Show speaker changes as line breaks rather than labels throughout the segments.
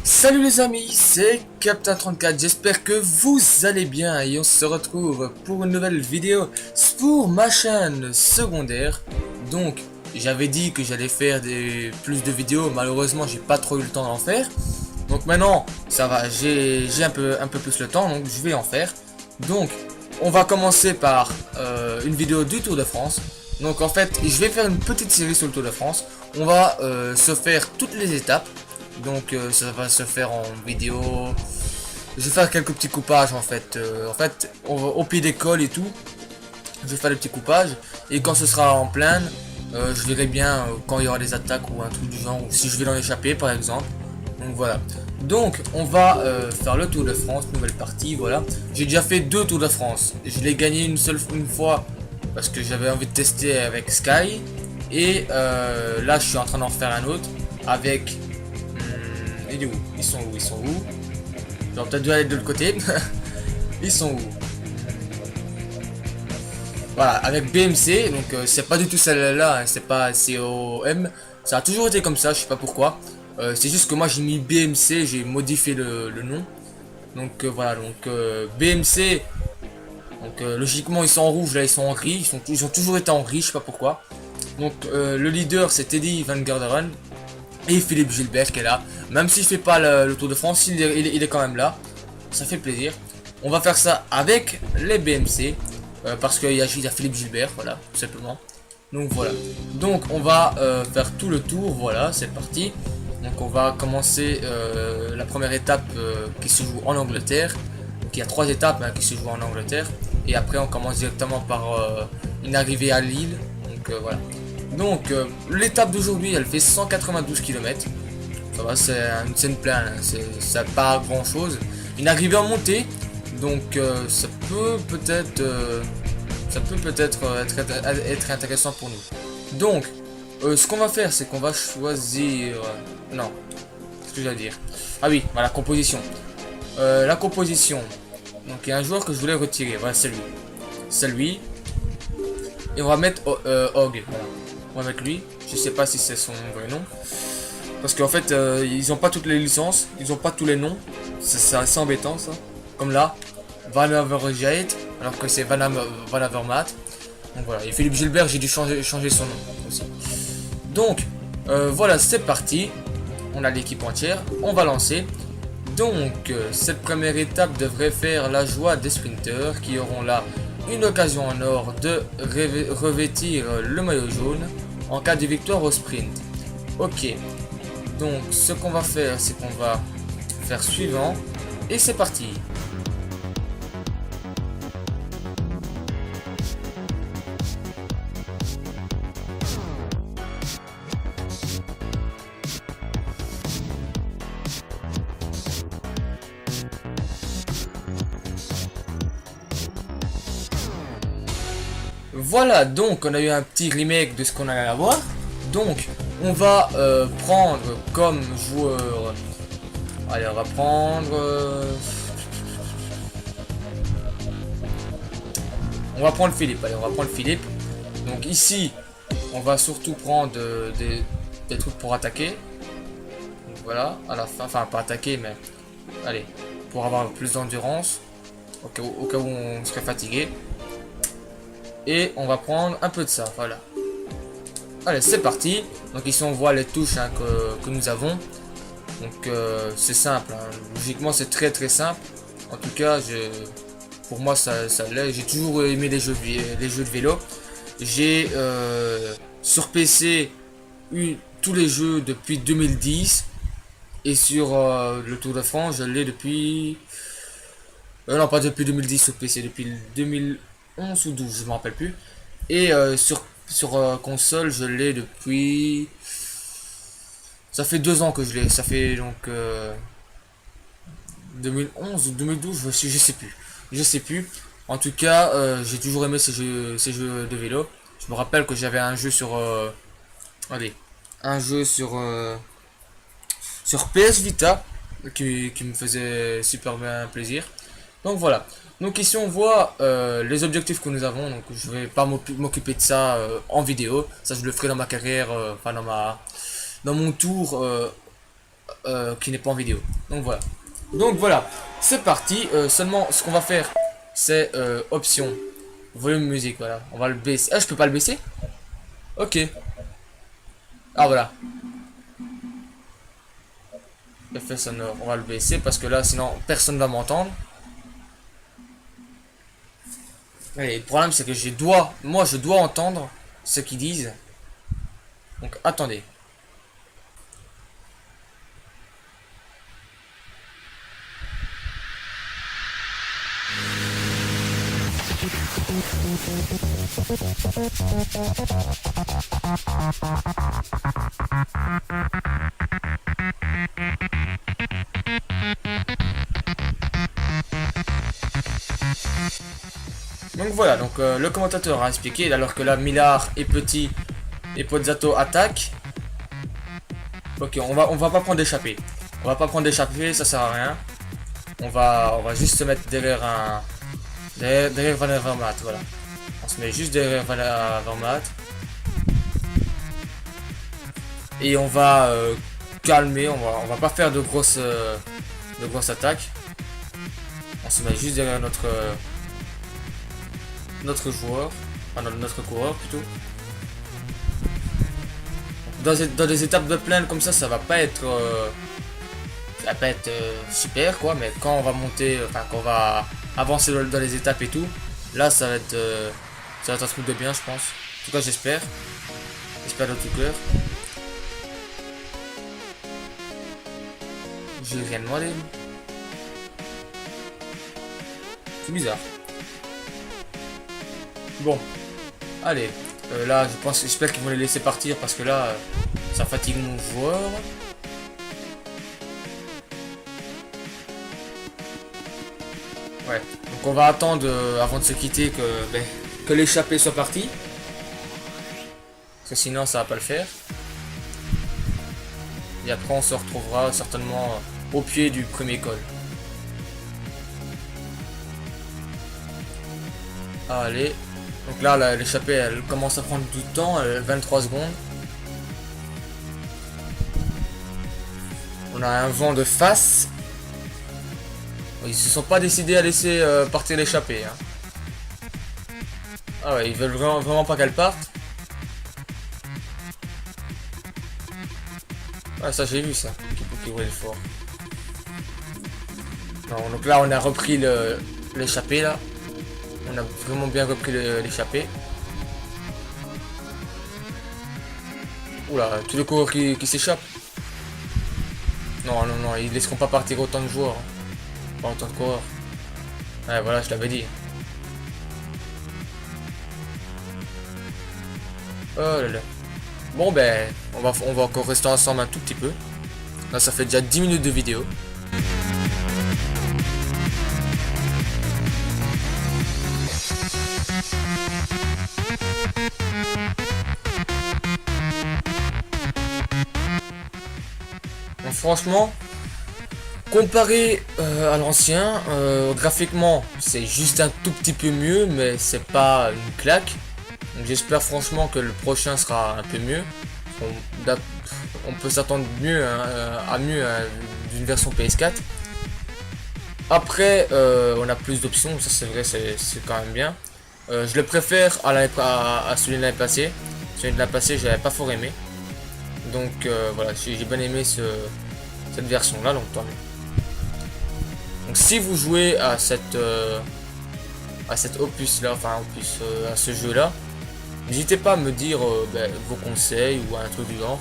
Salut les amis, c'est Captain34, j'espère que vous allez bien et on se retrouve pour une nouvelle vidéo pour ma chaîne secondaire. Donc j'avais dit que j'allais faire plus de vidéos, malheureusement j'ai pas trop eu le temps d'en faire. Donc maintenant ça va, j'ai un peu plus le temps, donc je vais en faire. Donc on va commencer par une vidéo du Tour de France. Donc en fait je vais faire une petite série sur le Tour de France. On va se faire toutes les étapes. Donc ça va se faire en vidéo. Je vais faire quelques petits coupages en fait. Au pied d'école et tout, je vais faire des petits coupages. Et quand ce sera en plaine, je verrai bien quand il y aura des attaques ou un truc du genre, ou si je vais dans l'échappée par exemple. Donc voilà. Donc on va faire le Tour de France, nouvelle partie, voilà. J'ai déjà fait 2 Tours de France. Je l'ai gagné une fois parce que j'avais envie de tester avec Sky. Et là je suis en train d'en faire un autre avec... Il est où? Ils sont où? J'aurais peut-être dû aller de l'autre côté. Ils sont où? Voilà, avec BMC, donc c'est pas du tout celle-là, hein, c'est pas COM. Ça a toujours été comme ça, je sais pas pourquoi. C'est juste que moi j'ai mis BMC, j'ai modifié le nom. Donc voilà, donc BMC. Donc logiquement ils sont en rouge, là ils sont en gris. Ils ont toujours été en gris, je sais pas pourquoi. Donc le leader c'est Teddy Van Garderen. Et Philippe Gilbert qui est là. Même s'il fait pas le Tour de France, il est quand même là. Ça fait plaisir. On va faire ça avec les BMC. Parce qu'il y a Philippe Gilbert, voilà, tout simplement. Donc voilà. Donc on va faire tout le tour, voilà, c'est parti. Donc on va commencer la première étape qui se joue en Angleterre. Donc il y a 3 étapes qui se jouent en Angleterre. Et après on commence directement par une arrivée à Lille. Donc voilà. Donc l'étape d'aujourd'hui elle fait 192 km. Ça va, c'est une plaine, ça pas grand chose. Une arrivée en montée. Donc ça peut peut-être être intéressant pour nous. Donc ce qu'on va faire c'est qu'on va choisir... non, qu'est-ce que j'allais dire? Ah oui, voilà, composition. La composition. Donc il y a un joueur que je voulais retirer. Voilà, c'est lui. C'est lui. Et on va mettre Og. Voilà. On va mettre lui. Je sais pas si c'est son vrai nom. Parce qu'en fait, ils ont pas toutes les licences. Ils ont pas tous les noms. C'est assez embêtant ça. Comme là. Van Avermaet. Alors que c'est Van Avermaet. Donc voilà. Et Philippe Gilbert, j'ai dû changer son nom aussi. Donc, voilà, c'est parti. On a l'équipe entière. On va lancer. Donc, cette première étape devrait faire la joie des sprinteurs qui auront là une occasion en or de revêtir le maillot jaune en cas de victoire au sprint. Ok, donc ce qu'on va faire c'est qu'on va faire suivant et c'est parti. Voilà, donc on a eu un petit remake de ce qu'on allait avoir. Donc on va prendre comme joueur... Allez, on va prendre... on va prendre Philippe, allez, on va prendre Philippe. Donc ici, on va surtout prendre des trucs pour attaquer. Donc voilà, à la fin, enfin pas attaquer, mais... Allez, pour avoir plus d'endurance. Au cas où on serait fatigué. Et on va prendre un peu de ça, voilà. Allez, c'est parti. Donc ici on voit les touches hein, que nous avons. Donc c'est simple, hein. Logiquement c'est très simple. En tout cas, pour moi ça l'est. J'ai toujours aimé les jeux de vélo. J'ai sur PC eu tous les jeux depuis 2010. Et sur le Tour de France, je l'ai depuis... non, pas depuis 2010 sur PC, depuis 2011 ou 12, je me rappelle plus. Et sur console, je l'ai depuis... Ça fait 2 ans que je l'ai. Ça fait donc 2011 ou 2012, je sais plus. Je sais plus. En tout cas, j'ai toujours aimé ces jeux de vélo. Je me rappelle que j'avais un jeu sur... allez, un jeu sur PS Vita qui me faisait super bien plaisir. Donc voilà. Donc ici on voit les objectifs que nous avons. Donc je vais pas m'occuper de ça en vidéo. Ça je le ferai dans ma carrière, enfin dans mon tour qui n'est pas en vidéo. Donc voilà. C'est parti. Seulement ce qu'on va faire c'est option volume musique. Voilà. On va le baisser. Ah je peux pas le baisser. Ok. Ah voilà. Effet sonore. On va le baisser parce que là sinon personne va m'entendre. Et le problème c'est que moi je dois entendre ce qu'ils disent. Donc attendez. Donc voilà, donc le commentateur a expliqué, alors que là Millard est petit et Pozzato attaque. Ok, on va pas prendre d'échappée. On va pas prendre d'échappée, ça sert à rien. On va juste se mettre derrière derrière Van Avermaet, voilà. On se met juste derrière Van Avermaet. Et on va calmer, on va pas faire de grosses attaques. On se met juste derrière notre joueur, enfin notre coureur plutôt. Dans des étapes de plaine comme ça va pas être super quoi, mais quand on va monter, enfin quand on va avancer dans les étapes et tout, là ça va être un truc de bien je pense. En tout cas j'espère de tout cœur. J'ai rien demandé. C'est bizarre. Bon, allez. Là, j'espère qu'ils vont les laisser partir parce que là, ça fatigue mon joueur. Ouais. Donc on va attendre avant de se quitter que l'échappée soit partie. Parce que sinon, ça va pas le faire. Et après, on se retrouvera certainement au pied du premier col. Allez. Donc là, l'échappée, elle commence à prendre du temps, 23 secondes. On a un vent de face. Ils se sont pas décidés à laisser partir l'échappée. Hein. Ah ouais, ils veulent vraiment pas qu'elle parte. Ouais, ça j'ai vu ça, qui roule fort. Non, donc là, on a repris l'échappée là. On a vraiment bien repris l'échappée. Oula, tous les coureurs qui s'échappent. Non, ils laisseront pas partir autant de joueurs. Hein. Pas autant de coureurs. Ouais, voilà, je l'avais dit. Oh là là. Bon ben, on va encore rester ensemble un tout petit peu. Là, ça fait déjà 10 minutes de vidéo. Donc, franchement, comparé à l'ancien, graphiquement c'est juste un tout petit peu mieux, mais c'est pas une claque. Donc j'espère franchement que le prochain sera un peu mieux. On peut s'attendre mieux à mieux d'une version PS4. Après on a plus d'options, ça c'est vrai, c'est quand même bien. Je le préfère à celui de l'année passée. Celui de la passée, j'avais pas fort aimé. Donc voilà, j'ai bien aimé cette version là, donc tant mieux. Donc si vous jouez à cet opus là, enfin opus à ce jeu là, n'hésitez pas à me dire vos conseils ou un truc du genre,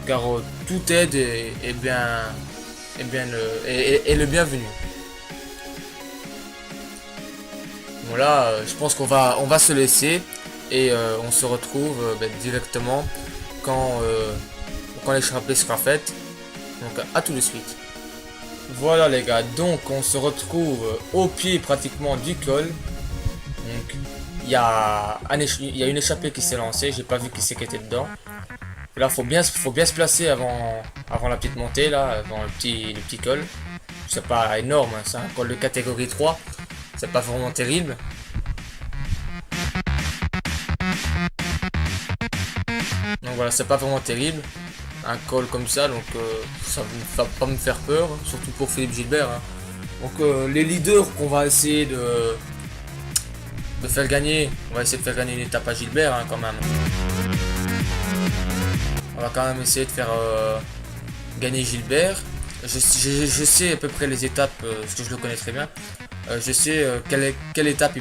car toute aide est le bienvenu. Voilà, je pense qu'on va se laisser et on se retrouve directement quand l'échappée sera faite. Donc à tout de suite. Voilà les gars, donc on se retrouve au pied pratiquement du col. Donc il y a une échappée qui s'est lancée, j'ai pas vu qui c'est qui était dedans. Là faut bien se placer avant la petite montée là, avant le petit col. C'est pas énorme, hein, c'est un col de catégorie 3. C'est pas vraiment terrible. Donc voilà, c'est pas vraiment terrible. Un col comme ça, donc ça va pas me faire peur, surtout pour Philippe Gilbert. Hein. Donc les leaders qu'on va essayer de faire gagner, on va essayer de faire gagner une étape à Gilbert hein, quand même. On va quand même essayer de faire gagner Gilbert. Je sais à peu près les étapes, parce que je le connais très bien. Je sais quelle étape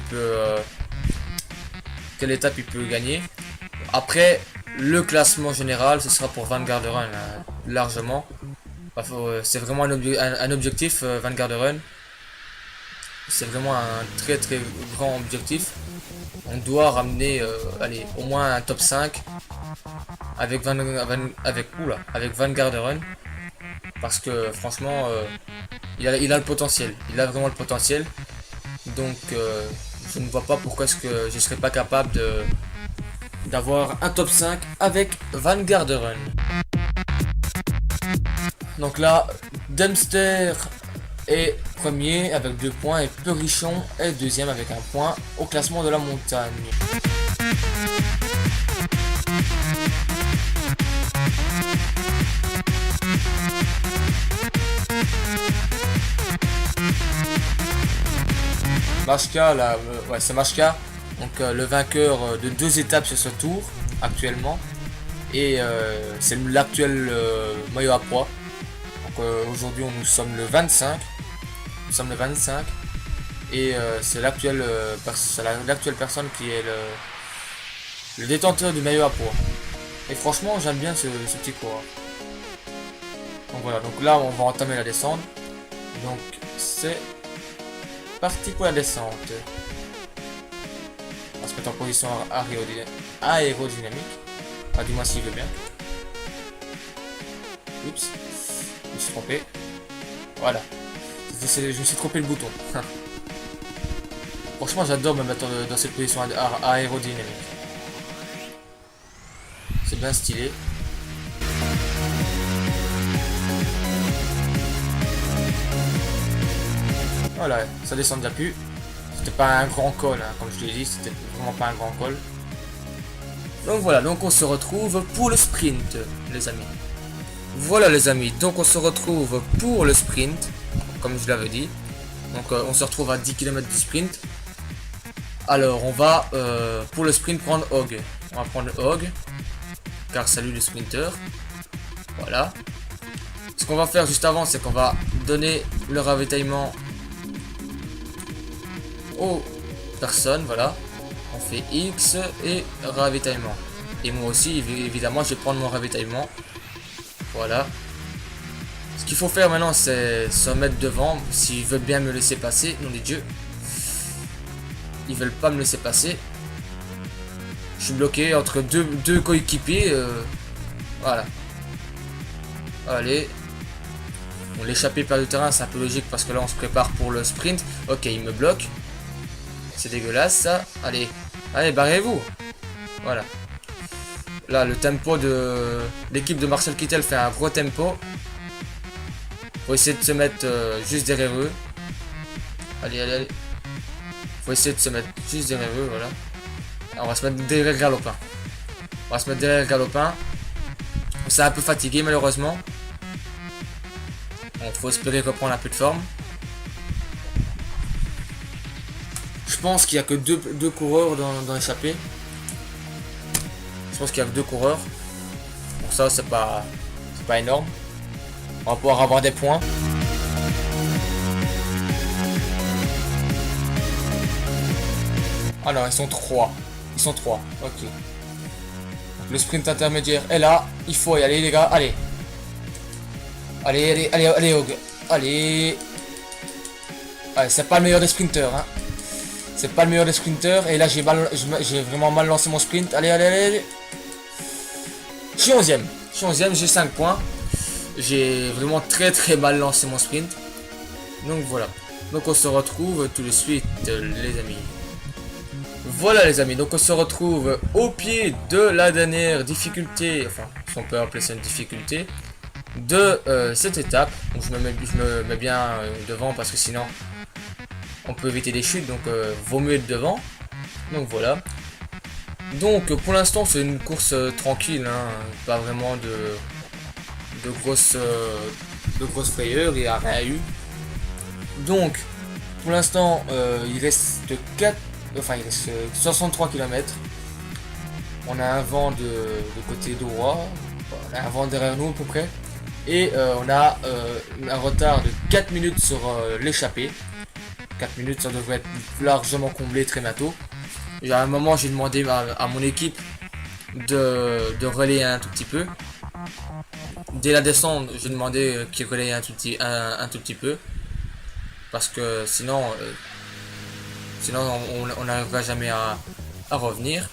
il peut gagner. Après le classement général, ce sera pour Van Garderen largement. C'est vraiment un objectif Van Garderen. C'est vraiment un très grand objectif. On doit ramener allez, au moins un top 5 avec Van Garderen. Parce que franchement il a le potentiel. Il a vraiment le potentiel. Donc je ne vois pas pourquoi est-ce que je serais pas capable d'avoir un top 5 avec Van Garderen. Donc là, Dempster est premier avec 2 points et Perichon est deuxième avec 1 point au classement de la montagne. Machka, là, ouais, c'est Machka, donc le vainqueur de 2 étapes sur ce tour actuellement, et c'est l'actuel maillot à poids. Donc aujourd'hui nous sommes le 25, et c'est l'actuelle personne qui est le détenteur du maillot à poids. Et franchement j'aime bien ce petit coureur. Donc voilà, donc là on va entamer la descente. Donc c'est parti pour la descente. On va se mettre en position aérodynamique. Ah, dis-moi s'il veut bien. Oups, je me suis trompé. Voilà. Je me suis trompé le bouton. Franchement, j'adore me mettre dans cette position aérodynamique. C'est bien stylé. Voilà, ça descend déjà plus. C'était pas un grand col, hein, comme je l'ai dit, c'était vraiment pas un grand col. Donc voilà, donc on se retrouve pour le sprint, les amis. Voilà les amis, donc on se retrouve pour le sprint, comme je l'avais dit. Donc on se retrouve à 10 km du sprint. Alors on va pour le sprint prendre Hog. On va prendre Hog, car salut le sprinter. Voilà. Ce qu'on va faire juste avant, c'est qu'on va donner le ravitaillement aux personnes, voilà. On fait X et ravitaillement. Et moi aussi, évidemment, je vais prendre mon ravitaillement. Voilà. Ce qu'il faut faire maintenant, c'est se mettre devant. S'ils veulent bien me laisser passer, nom des dieux. Ils veulent pas me laisser passer. Je suis bloqué entre deux coéquipiers. Voilà. Allez. Bon, l'échappée perd du terrain, c'est un peu logique parce que là, on se prépare pour le sprint. Ok, il me bloque. C'est dégueulasse ça. Allez, allez, barrez-vous. Voilà. Là, le tempo de l'équipe de Marcel Kittel fait un gros tempo. Faut essayer de se mettre juste derrière eux. Allez, allez, allez. Faut essayer de se mettre juste derrière eux, voilà. Alors, on va se mettre derrière Galopin. On va se mettre derrière Galopin. C'est un peu fatigué malheureusement. Bon, faut espérer reprendre un peu de forme. Je pense qu'il n'y a que deux coureurs dans l'échappée. Je pense qu'il y a que 2 coureurs. Pour ça, c'est pas énorme. On va pouvoir avoir des points. Ah non, ils sont 3. Ils sont 3. Ok. Le sprint intermédiaire est là. Il faut y aller, les gars. Allez. Allez. Allez. Allez, c'est pas le meilleur des sprinters. Hein. C'est pas le meilleur des sprinters. Et là, j'ai vraiment mal lancé mon sprint. Allez. Je suis 11ème. J'ai 5 points. J'ai vraiment très mal lancé mon sprint. Donc voilà. Donc on se retrouve tout de suite, les amis. Voilà les amis, donc on se retrouve au pied de la dernière difficulté, enfin si on peut appeler ça une difficulté, de cette étape. Donc je me mets bien devant parce que sinon on peut éviter des chutes, donc vaut mieux être devant. Donc voilà. Donc pour l'instant c'est une course tranquille, hein, pas vraiment de grosses frayeurs, il n'y a rien eu. Donc pour l'instant il reste 63 km. On a un vent de côté droit, on a un vent derrière nous à peu près. Et on a un retard de 4 minutes sur l'échappée. 4 minutes, ça devrait être largement comblé très bientôt. Et à un moment, j'ai demandé à mon équipe de relayer un tout petit peu. Dès la descente, j'ai demandé qu'ils relayent un tout petit peu. Parce que sinon on n'arrivera jamais à revenir.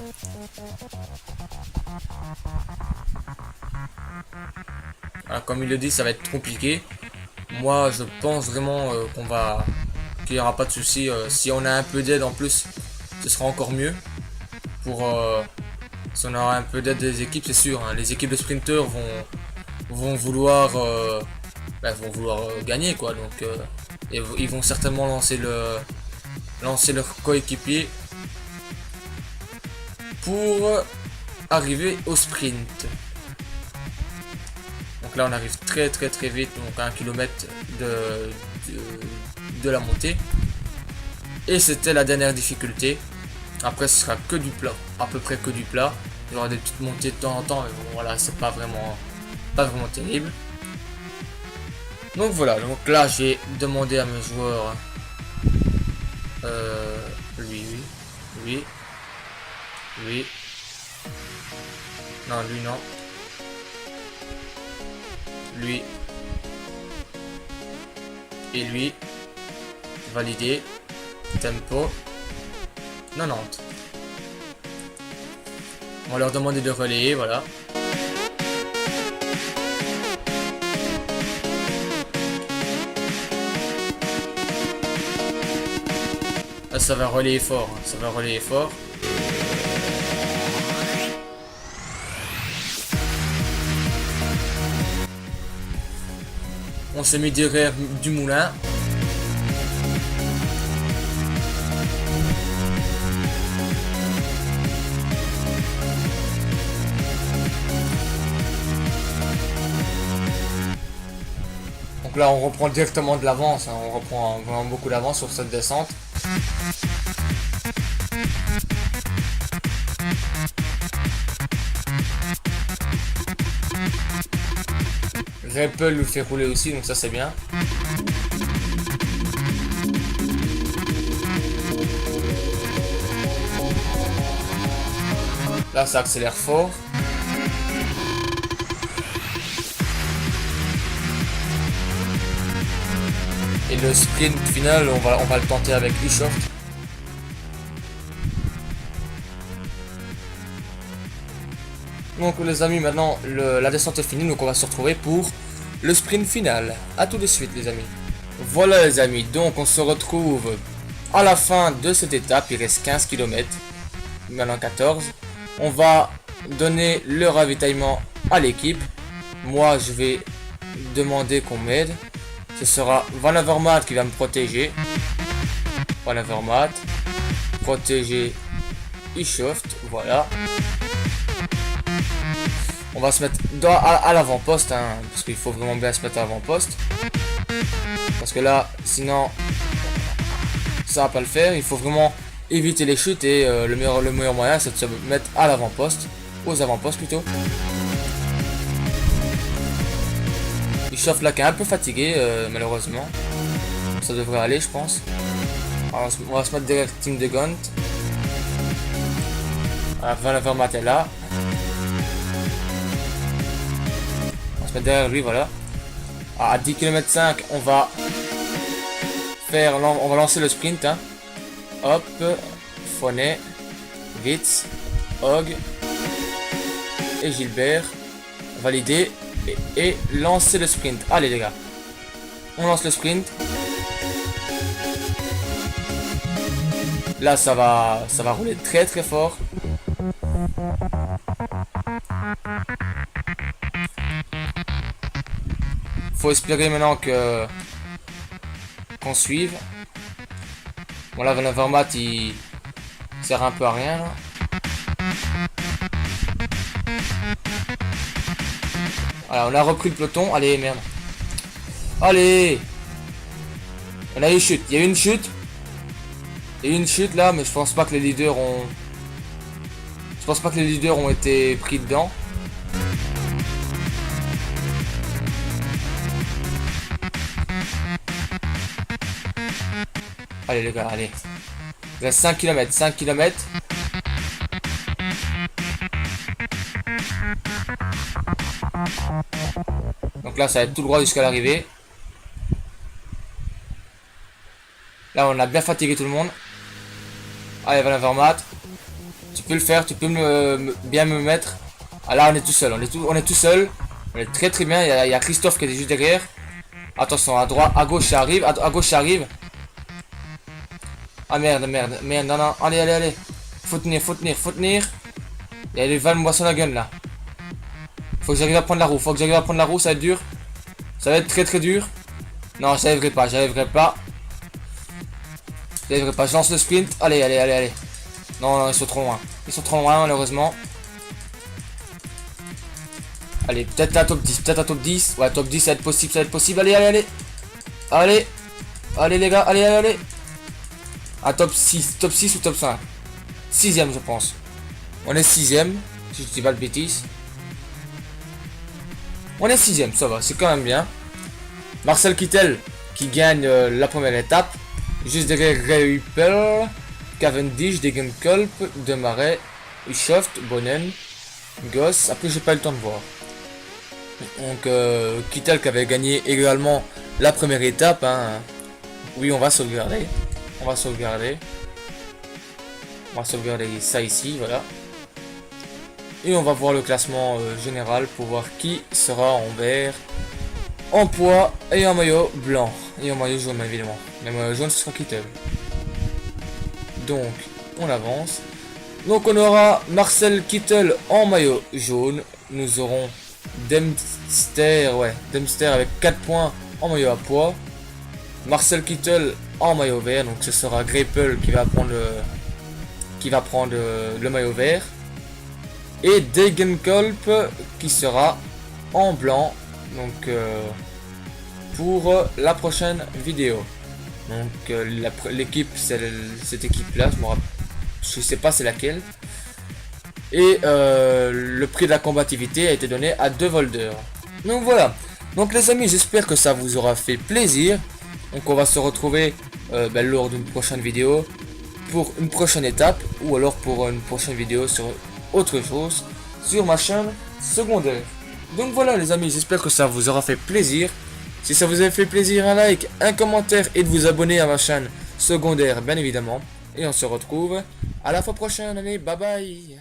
Alors, comme il le dit, ça va être compliqué. Moi, je pense vraiment qu'il n'y aura pas de souci. Si on a un peu d'aide en plus, ce sera encore mieux. Si on aura un peu d'aide des équipes, c'est sûr. Hein, les équipes de sprinters vont vouloir gagner, quoi. Donc, ils vont certainement lancer leur coéquipier pour arriver au sprint. Donc là on arrive très vite, donc à 1 km de la montée. Et c'était la dernière difficulté. Après ce sera que du plat, à peu près que du plat. Il y aura des petites montées de temps en temps, mais bon voilà, c'est pas vraiment terrible. Donc voilà, donc là j'ai demandé à mes joueurs lui. Non, lui non. Lui. Et lui. Validé. Tempo. 90. On va leur demander de relayer, voilà. Là, ça va relayer fort, hein. Ça va relayer fort. On s'est mis derrière du moulin. Donc là on reprend directement de l'avance, hein. On reprend vraiment beaucoup d'avance sur cette descente. Repel le fait rouler aussi, donc ça c'est bien. Là ça accélère fort. Et le sprint final, on va le tenter avec Ubisoft. Donc les amis, maintenant la descente est finie, donc on va se retrouver pour le sprint final. A tout de suite les amis. Voilà les amis, donc on se retrouve à la fin de cette étape, il reste 15 km, maintenant 14. On va donner le ravitaillement à l'équipe. Moi je vais demander qu'on m'aide. Ce sera Van Avermaet qui va me protéger. Van Avermaet. Protéger Ubisoft, voilà. On va se mettre à l'avant-poste, hein, parce qu'il faut vraiment bien se mettre à l'avant-poste. Parce que là, sinon, ça va pas le faire. Il faut vraiment éviter les chutes et le meilleur moyen, c'est de se mettre à l'avant-poste. aux avant-postes plutôt. Il chauffe là qui est un peu fatigué malheureusement. Ça devrait aller je pense. Alors, on va se mettre derrière Team de Gaunt. Van Avermaet est là. On va se mettre derrière lui, voilà. À 10 km 5, on va lancer le sprint. Hein. Hop, Fonet, Witz, Hog et Gilbert. Valider et lancer le sprint. Allez les gars, on lance le sprint. Là ça va rouler très très fort. Faut espérer maintenant qu'on suive. Bon là Van Avermaet il sert un peu à rien là. Voilà, on a repris le peloton. Allez merde. Allez. On a eu une chute. Il y a eu une chute. Il y a eu une chute là, mais je pense pas que les leaders ont... Je pense pas que les leaders ont été pris dedans. Allez les gars, allez. Il reste 5 km, 5 km. Donc là, ça va être tout droit jusqu'à l'arrivée. Là, on a bien fatigué tout le monde. Allez, Van Avermaet. Tu peux le faire, tu peux bien me mettre. Ah là, on est tout seul, on est tout seul. On est très très bien. Il y a Christophe qui est juste derrière. Attention, à droite, à gauche, ça arrive. À gauche, ça arrive. Ah merde, non. Allez. Faut tenir. Il y a les Van Moisson-Hagen là. Faut que j'arrive à prendre la roue, ça va être dur. Ça va être très très dur. Non, j'arriverai pas. Je lance le sprint. Allez. Non, ils sont trop loin. Malheureusement. Allez, peut-être un top 10. Ouais, top 10, ça va être possible. Allez les gars, allez. Un top 6 ou top 5. 6ème je pense. On est 6ème, si je dis pas de bêtises. On est 6ème, ça va, c'est quand même bien. Marcel Kittel qui gagne la première étape. Juste derrière Reupel, Cavendish, Degenkolb, Demarais, Ushoft, Bonnen, Goss. Après j'ai pas eu le temps de voir. Donc Kittel qui avait gagné également la première étape. Hein. Oui, on va sauvegarder. On va sauvegarder ça ici, voilà. Et on va voir le classement général pour voir qui sera en vert, en poids et en maillot blanc. Et en maillot jaune évidemment. Le maillot jaune ce sera Kittel. Donc on avance. Donc on aura Marcel Kittel en maillot jaune. Nous aurons Dempster avec 4 points en maillot à poids. Marcel Kittel en maillot vert, donc ce sera Greipel qui va prendre le maillot vert. Et Degenkolb qui sera en blanc, donc pour la prochaine vidéo. Donc l'équipe, c'est cette équipe là, je sais pas c'est laquelle. Et le prix de la combativité a été donné à 2 Volder. Donc voilà. Donc les amis, j'espère que ça vous aura fait plaisir. Donc on va se retrouver lors d'une prochaine vidéo pour une prochaine étape, ou alors pour une prochaine vidéo sur autre chose sur ma chaîne secondaire. Donc voilà les amis, j'espère que ça vous aura fait plaisir. Si ça vous a fait plaisir, un like, un commentaire et de vous abonner à ma chaîne secondaire bien évidemment. Et on se retrouve à la fois prochaine, allez, bye bye.